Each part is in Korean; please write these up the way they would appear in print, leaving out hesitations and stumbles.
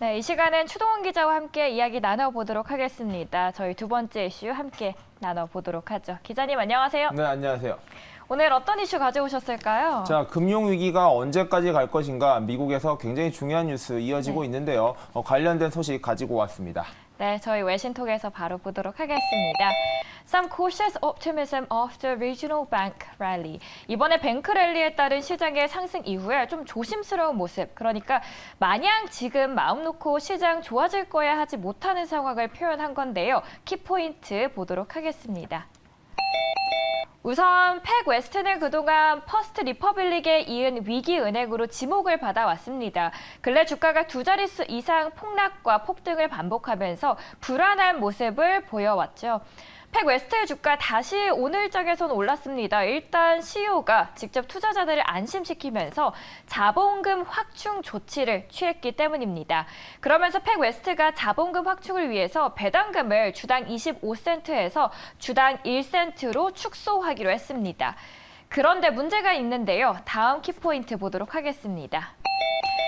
네, 이 시간은 추동원 기자와 함께 이야기 나눠보도록 하겠습니다. 저희 두 번째 이슈 함께 나눠보도록 하죠. 기자님 안녕하세요. 네, 안녕하세요. 오늘 어떤 이슈 가져오셨을까요? 자, 금융위기가 언제까지 갈 것인가 미국에서 굉장히 중요한 뉴스 이어지고 있는데요. 관련된 소식 가지고 왔습니다. 네, 저희 외신톡에서 바로 보도록 하겠습니다. Some cautious optimism after regional bank rally. 이번에 뱅크 랠리에 따른 시장의 상승 이후에 좀 조심스러운 모습, 그러니까 마냥 지금 마음 놓고 시장 좋아질 거야 하지 못하는 상황을 표현한 건데요. 키포인트 보도록 하겠습니다. 우선 팩웨스트는 그동안 퍼스트 리퍼블릭에 이은 위기은행으로 지목을 받아왔습니다. 근래 주가가 두 자릿수 이상 폭락과 폭등을 반복하면서 불안한 모습을 보여왔죠. 팩웨스트의 주가 다시 오늘장에선 올랐습니다. 일단 CEO가 직접 투자자들을 안심시키면서 자본금 확충 조치를 취했기 때문입니다. 그러면서 팩웨스트가 자본금 확충을 위해서 배당금을 주당 25센트에서 주당 1센트로 축소하기로 했습니다. 그런데 문제가 있는데요. 다음 키포인트 보도록 하겠습니다.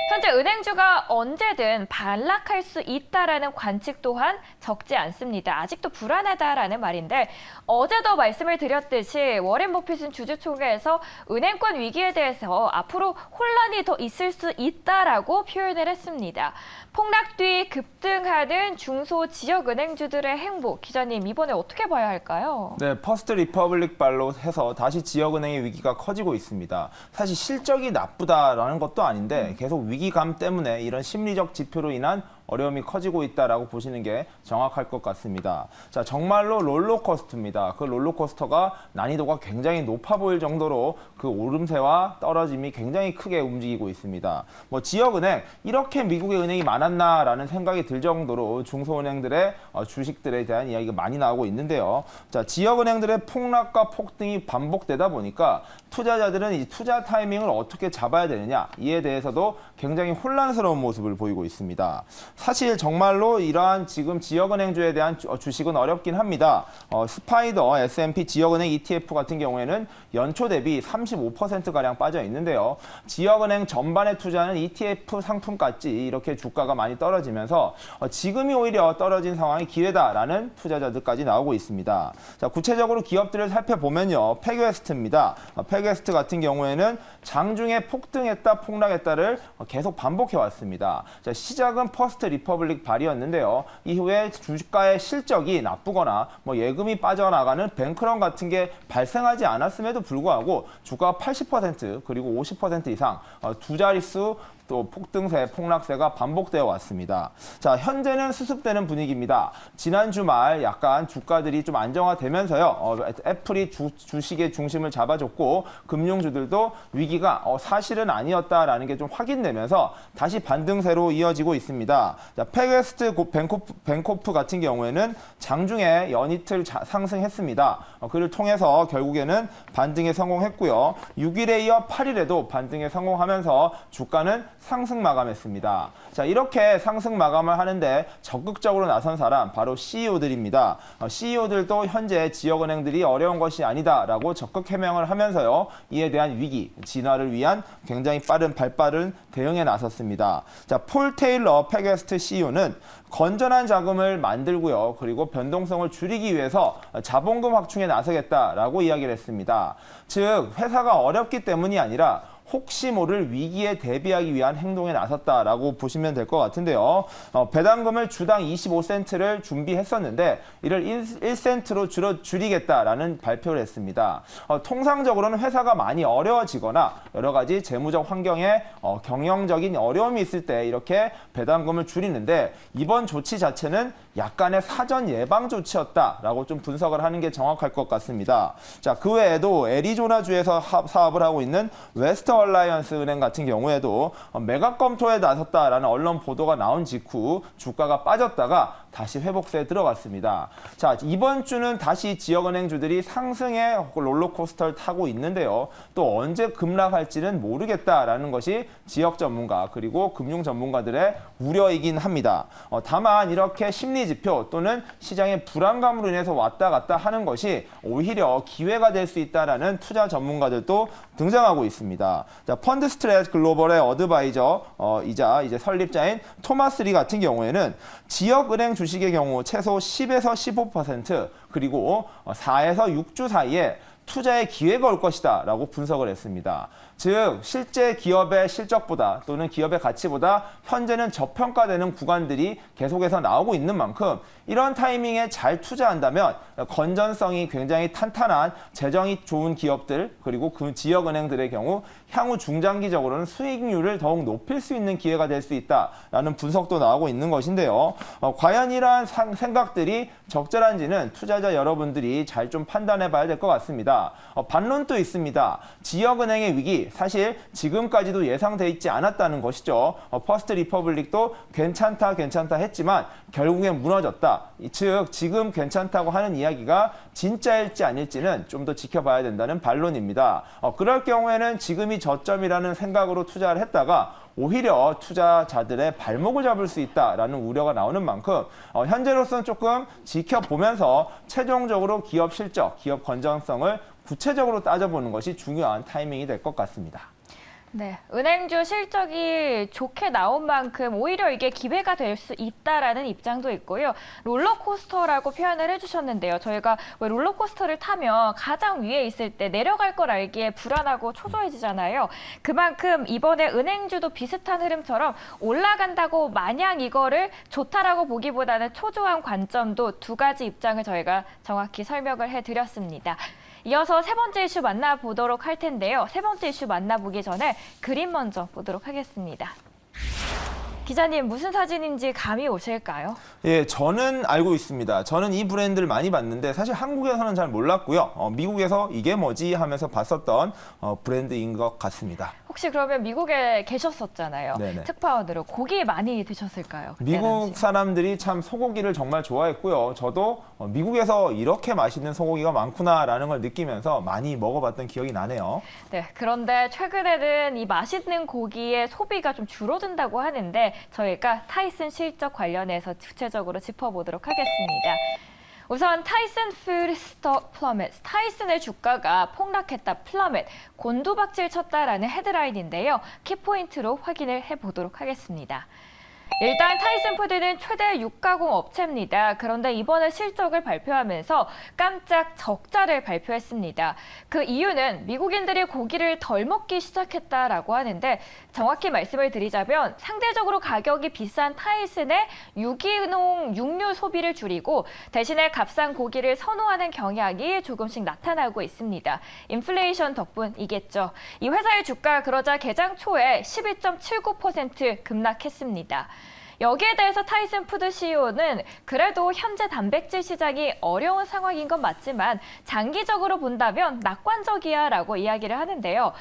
현재 은행주가 언제든 반락할 수 있다라는 관측 또한 적지 않습니다. 아직도 불안하다라는 말인데 어제도 말씀을 드렸듯이 워렌 버핏은 주주총회에서 은행권 위기에 대해서 앞으로 혼란이 더 있을 수 있다라고 표현을 했습니다. 폭락 뒤 급등하는 중소 지역 은행주들의 행보, 기자님 이번에 어떻게 봐야 할까요? 네, 퍼스트 리퍼블릭 발로 해서 다시 지역은행의 위기가 커지고 있습니다. 사실 실적이 나쁘다라는 것도 아닌데 계속 위기감 때문에 이런 심리적 지표로 인한 어려움이 커지고 있다라고 보시는 게 정확할 것 같습니다. 자, 정말로 롤러코스터입니다. 그 롤러코스터가 난이도가 굉장히 높아 보일 정도로 그 오름세와 떨어짐이 굉장히 크게 움직이고 있습니다. 뭐 지역은행 이렇게 미국의 은행이 많았나라는 생각이 들 정도로 중소은행들의 주식들에 대한 이야기가 많이 나오고 있는데요. 자, 지역은행들의 폭락과 폭등이 반복되다 보니까 투자자들은 이 투자 타이밍을 어떻게 잡아야 되느냐 이에 대해서도 굉장히 혼란스러운 모습을 보이고 있습니다. 사실 정말로 이러한 지금 지역은행주에 대한 주식은 어렵긴 합니다. 스파이더 S&P 지역은행 ETF 같은 경우에는 연초 대비 35%가량 빠져 있는데요. 지역은행 전반에 투자하는 ETF 상품같이 이렇게 주가가 많이 떨어지면서 지금이 오히려 떨어진 상황이 기회다라는 투자자들까지 나오고 있습니다. 자, 구체적으로 기업들을 살펴보면요. 팩웨스트입니다. 팩웨스트 같은 경우에는 장중에 폭등했다 폭락했다를 계속 반복해 왔습니다. 자, 시작은 퍼스트 리퍼블릭 발이었는데요. 이후에 주가의 실적이 나쁘거나 뭐 예금이 빠져나가는 뱅크런 같은 게 발생하지 않았음에도 불구하고 주가가 80% 그리고 50% 이상 두 자릿수 또 폭등세, 폭락세가 반복되어 왔습니다. 자, 현재는 수습되는 분위기입니다. 지난 주말 약간 주가들이 좀 안정화되면서요. 애플이 주식의 중심을 잡아줬고 금융주들도 위기가 사실은 아니었다라는 게 좀 확인되면서 다시 반등세로 이어지고 있습니다. 자, 팩웨스트 뱅코프 같은 경우에는 장중에 연이틀 상승했습니다. 그를 통해서 결국에는 반등에 성공했고요. 6일에 이어 8일에도 반등에 성공하면서 주가는 상승 마감했습니다. 자, 이렇게 상승 마감을 하는데 적극적으로 나선 사람 바로 CEO들입니다. CEO들도 현재 지역은행들이 어려운 것이 아니다라고 적극 해명을 하면서요. 이에 대한 위기, 진화를 위한 굉장히 발빠른 대응에 나섰습니다. 자, 폴 테일러 팩웨스트 CEO는 건전한 자금을 만들고요. 그리고 변동성을 줄이기 위해서 자본금 확충에 나서겠다라고 이야기를 했습니다. 즉, 회사가 어렵기 때문이 아니라 혹시 모를 위기에 대비하기 위한 행동에 나섰다라고 보시면 될 것 같은데요. 배당금을 주당 25센트를 준비했었는데 이를 1센트로 줄이겠다라는 발표를 했습니다. 통상적으로는 회사가 많이 어려워지거나 여러 가지 재무적 환경에 경영적인 어려움이 있을 때 이렇게 배당금을 줄이는데 이번 조치 자체는 약간의 사전 예방 조치였다라고 좀 분석을 하는 게 정확할 것 같습니다. 자, 그 외에도 애리조나주에서 사업을 하고 있는 웨스트 얼라이언스 은행 같은 경우에도 매각 검토에 나섰다라는 언론 보도가 나온 직후 주가가 빠졌다가 다시 회복세에 들어갔습니다. 자, 이번 주는 다시 지역은행주들이 상승의 롤러코스터를 타고 있는데요. 또 언제 급락할지는 모르겠다라는 것이 지역 전문가 그리고 금융 전문가들의 우려이긴 합니다. 다만 이렇게 심리 지표 또는 시장의 불안감으로 인해서 왔다 갔다 하는 것이 오히려 기회가 될 수 있다라는 투자 전문가들도 등장하고 있습니다. 자, 펀드스트레트 글로벌의 어드바이저이자 이제 설립자인 토마스 리 같은 경우에는 지역은행 주식의 경우 최소 10에서 15% 그리고 4에서 6주 사이에 투자의 기회가 올 것이다 라고 분석을 했습니다. 즉 실제 기업의 실적보다 또는 기업의 가치보다 현재는 저평가되는 구간들이 계속해서 나오고 있는 만큼 이런 타이밍에 잘 투자한다면 건전성이 굉장히 탄탄한 재정이 좋은 기업들 그리고 그 지역은행들의 경우 향후 중장기적으로는 수익률을 더욱 높일 수 있는 기회가 될 수 있다라는 분석도 나오고 있는 것인데요. 과연 이러한 생각들이 적절한지는 투자자 여러분들이 잘 좀 판단해 봐야 될 것 같습니다. 반론도 있습니다. 지역은행의 위기 사실 지금까지도 예상돼 있지 않았다는 것이죠. 퍼스트 리퍼블릭도 괜찮다 했지만 결국엔 무너졌다. 즉 지금 괜찮다고 하는 이야기가 진짜일지 아닐지는 좀 더 지켜봐야 된다는 반론입니다. 그럴 경우에는 지금이 저점이라는 생각으로 투자를 했다가 오히려 투자자들의 발목을 잡을 수 있다라는 우려가 나오는 만큼 현재로서는 조금 지켜보면서 최종적으로 기업 실적, 기업 건전성을 구체적으로 따져보는 것이 중요한 타이밍이 될 것 같습니다. 네, 은행주 실적이 좋게 나온 만큼 오히려 이게 기회가 될 수 있다라는 입장도 있고요. 롤러코스터라고 표현을 해주셨는데요. 저희가 왜 롤러코스터를 타면 가장 위에 있을 때 내려갈 걸 알기에 불안하고 초조해지잖아요. 그만큼 이번에 은행주도 비슷한 흐름처럼 올라간다고 마냥 이거를 좋다라고 보기보다는 초조한 관점도 두 가지 입장을 저희가 정확히 설명을 해드렸습니다. 이어서 세 번째 이슈 만나보도록 할 텐데요. 세 번째 이슈 만나보기 전에 그림 먼저 보도록 하겠습니다. 기자님, 무슨 사진인지 감이 오실까요? 예, 저는 알고 있습니다. 저는 이 브랜드를 많이 봤는데 사실 한국에서는 잘 몰랐고요. 미국에서 이게 뭐지 하면서 봤었던 브랜드인 것 같습니다. 혹시 그러면 미국에 계셨었잖아요. 네네. 특파원으로 고기 많이 드셨을까요? 그때 미국 당시? 사람들이 참 소고기를 정말 좋아했고요. 저도 미국에서 이렇게 맛있는 소고기가 많구나라는 걸 느끼면서 많이 먹어봤던 기억이 나네요. 네, 그런데 최근에는 이 맛있는 고기의 소비가 좀 줄어든다고 하는데 저희가 타이슨 실적 관련해서 구체적으로 짚어보도록 하겠습니다. 우선 타이슨 푸드 스톡 플러밋, 타이슨의 주가가 폭락했다 플러밋, 곤두박질 쳤다라는 헤드라인인데요. 키포인트로 확인을 해보도록 하겠습니다. 일단 타이슨 푸드는 최대 육가공 업체입니다. 그런데 이번에 실적을 발표하면서 깜짝 적자를 발표했습니다. 그 이유는 미국인들이 고기를 덜 먹기 시작했다라고 하는데 정확히 말씀을 드리자면 상대적으로 가격이 비싼 타이슨의 유기농 육류 소비를 줄이고 대신에 값싼 고기를 선호하는 경향이 조금씩 나타나고 있습니다. 인플레이션 덕분이겠죠. 이 회사의 주가 그러자 개장 초에 12.79% 급락했습니다. 여기에 대해서 타이슨 푸드 CEO는 그래도 현재 단백질 시장이 어려운 상황인 건 맞지만 장기적으로 본다면 낙관적이야 라고 이야기를 하는데요.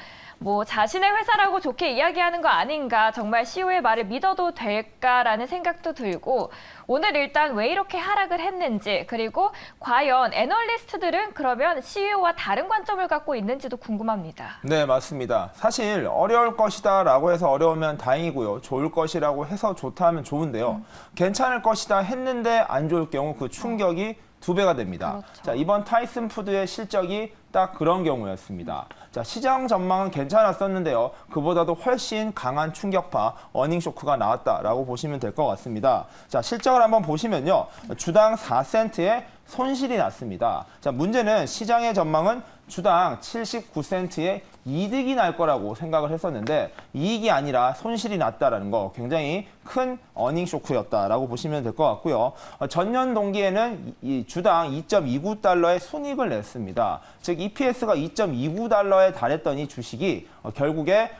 자신의 회사라고 좋게 이야기하는 거 아닌가, 정말 CEO의 말을 믿어도 될까라는 생각도 들고 오늘 일단 왜 이렇게 하락을 했는지 그리고 과연 애널리스트들은 그러면 CEO와 다른 관점을 갖고 있는지도 궁금합니다. 네, 맞습니다. 사실 어려울 것이다 라고 해서 어려우면 다행이고요. 좋을 것이라고 해서 좋다 하면 좋은데요. 괜찮을 것이다 했는데 안 좋을 경우 그 충격이 2배가 됩니다. 그렇죠. 자, 이번 타이슨 푸드의 실적이 딱 그런 경우였습니다. 자, 시장 전망은 괜찮았었는데요. 그보다도 훨씬 강한 충격파, 어닝 쇼크가 나왔다라고 보시면 될 것 같습니다. 자, 실적을 한번 보시면요. 주당 4센트의 손실이 났습니다. 자, 문제는 시장의 전망은 주당 79센트의 이득이 날 거라고 생각을 했었는데 이익이 아니라 손실이 났다라는 거 굉장히 큰 어닝 쇼크였다라고 보시면 될 것 같고요. 전년 동기에는 이 주당 2.29달러의 순이익을 냈습니다. 즉 EPS가 2.29달러에 달했더니 주식이 결국에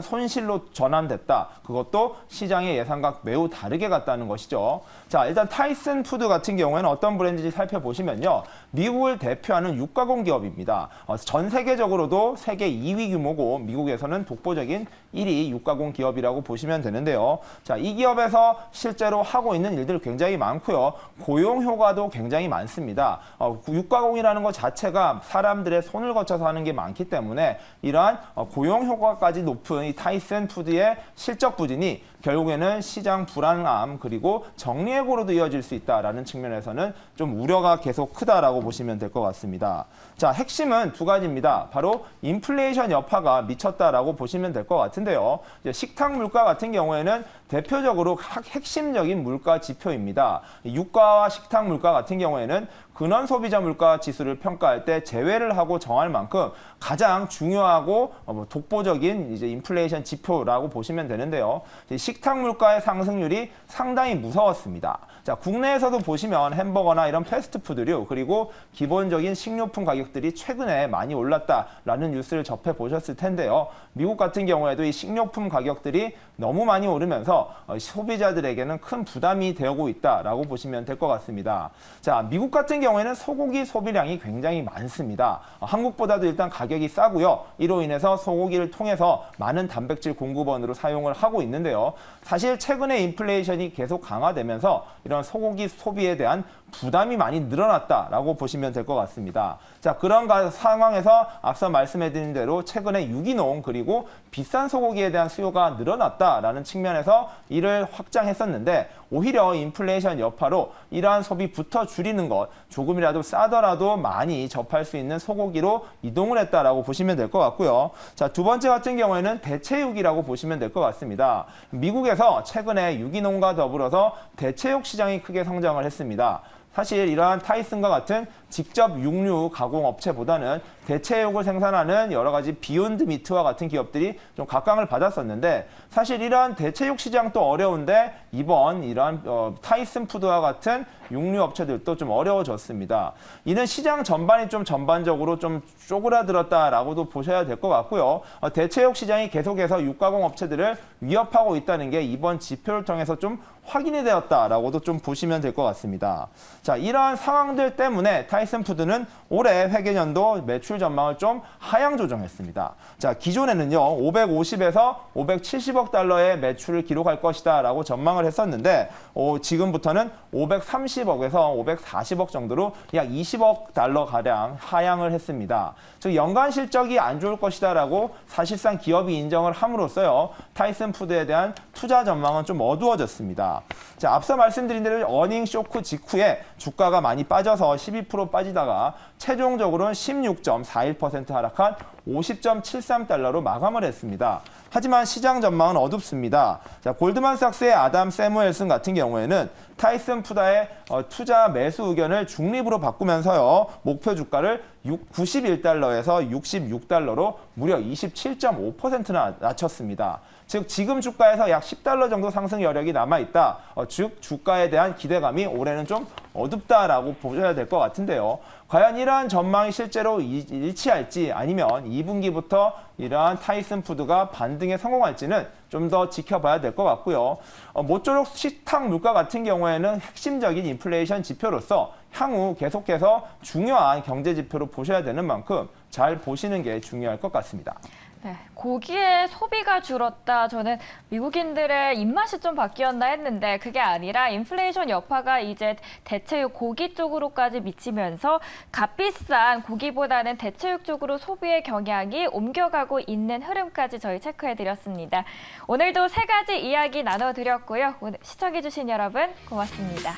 손실로 전환됐다. 그것도 시장의 예상과 매우 다르게 갔다는 것이죠. 자, 일단 타이슨 푸드 같은 경우에는 어떤 브랜드인지 살펴보시면요. 미국을 대표하는 육가공 기업입니다. 전 세계적으로도 세계 2위 규모고 미국에서는 독보적인 1위 육가공 기업이라고 보시면 되는데요. 자, 이 기업에서 실제로 하고 있는 일들 굉장히 많고요. 고용 효과도 굉장히 많습니다. 육가공이라는 것 자체가 사람들의 손을 거쳐서 하는 게 많기 때문에 이러한 고용 효과까지 높은 이 타이슨 푸드의 실적 부진이 결국에는 시장 불안감 그리고 정리해고로도 이어질 수 있다라는 측면에서는 좀 우려가 계속 크다라고 보시면 될 것 같습니다. 자, 핵심은 두 가지입니다. 바로 인플레이션 여파가 미쳤다라고 보시면 될 것 같은데요. 이제 식탁 물가 같은 경우에는 대표적으로 핵심적인 물가 지표입니다. 유가와 식탁 물가 같은 경우에는 근원 소비자 물가 지수를 평가할 때 제외를 하고 정할 만큼 가장 중요하고 독보적인 이제 인플레이션 지표라고 보시면 되는데요. 식탁 물가의 상승률이 상당히 무서웠습니다. 자, 국내에서도 보시면 햄버거나 이런 패스트푸드류 그리고 기본적인 식료품 가격들이 최근에 많이 올랐다라는 뉴스를 접해 보셨을 텐데요. 미국 같은 경우에도 이 식료품 가격들이 너무 많이 오르면서 소비자들에게는 큰 부담이 되고 있다라고 보시면 될 것 같습니다. 자, 미국 같은 경우에는 소고기 소비량이 굉장히 많습니다. 한국보다도 일단 가격이 싸고요. 이로 인해서 소고기를 통해서 많은 단백질 공급원으로 사용을 하고 있는데요. 사실 최근에 인플레이션이 계속 강화되면서 이런 소고기 소비에 대한 부담이 많이 늘어났다라고 보시면 될 것 같습니다. 자, 그런 상황에서 앞서 말씀해드린 대로 최근에 유기농 그리고 비싼 소고기에 대한 수요가 늘어났다라는 측면에서 이를 확장했었는데 오히려 인플레이션 여파로 이러한 소비부터 줄이는 것, 조금이라도 싸더라도 많이 접할 수 있는 소고기로 이동을 했다라고 보시면 될 것 같고요. 자, 두 번째 같은 경우에는 대체육이라고 보시면 될 것 같습니다. 미국에서 최근에 유기농과 더불어서 대체육 시장이 크게 성장을 했습니다. 사실 이러한 타이슨과 같은 직접 육류 가공 업체보다는 대체육을 생산하는 여러 가지 비욘드 미트와 같은 기업들이 좀 각광을 받았었는데 사실 이러한 대체육 시장도 어려운데 이번 이러한 타이슨 푸드와 같은 육류 업체들도 좀 어려워졌습니다. 이는 시장 전반이 좀 전반적으로 좀 쪼그라들었다라고도 보셔야 될 것 같고요. 대체육 시장이 계속해서 육가공 업체들을 위협하고 있다는 게 이번 지표를 통해서 좀 확인이 되었다라고도 좀 보시면 될 것 같습니다. 자, 이러한 상황들 때문에 타이슨 푸드는 올해 회계년도 매출 전망을 좀 하향 조정했습니다. 자, 기존에는요 550에서 570억 달러의 매출을 기록할 것이다라고 전망을 했었는데 지금부터는 530억에서 540억 정도로 약 20억 달러 가량 하향을 했습니다. 즉 연간 실적이 안 좋을 것이다라고 사실상 기업이 인정을 함으로써요 타이슨 푸드에 대한 투자 전망은 좀 어두워졌습니다. 자, 앞서 말씀드린 대로 어닝 쇼크 직후에 주가가 많이 빠져서 12% 빠지다가 최종적으로는 16.41% 하락한 50.73달러로 마감을 했습니다. 하지만 시장 전망은 어둡습니다. 자, 골드만삭스의 아담 세무엘슨 같은 경우에는 타이슨 푸드의 투자 매수 의견을 중립으로 바꾸면서요. 목표 주가를 91달러에서 66달러로 무려 27.5%나 낮췄습니다. 즉 지금 주가에서 약 10달러 정도 상승 여력이 남아있다. 즉 주가에 대한 기대감이 올해는 좀 어둡다라고 보셔야 될 것 같은데요. 과연 이러한 전망이 실제로 일치할지 아니면 2분기부터 이러한 타이슨 푸드가 반등에 성공할지는 좀 더 지켜봐야 될 것 같고요. 모쪼록 식탁 물가 같은 경우에는 핵심적인 인플레이션 지표로서 향후 계속해서 중요한 경제 지표로 보셔야 되는 만큼 잘 보시는 게 중요할 것 같습니다. 네, 고기의 소비가 줄었다. 저는 미국인들의 입맛이 좀 바뀌었나 했는데 그게 아니라 인플레이션 여파가 이제 대체육 고기 쪽으로까지 미치면서 값비싼 고기보다는 대체육 쪽으로 소비의 경향이 옮겨가고 있는 흐름까지 저희 체크해드렸습니다. 오늘도 세 가지 이야기 나눠드렸고요. 오늘 시청해주신 여러분 고맙습니다.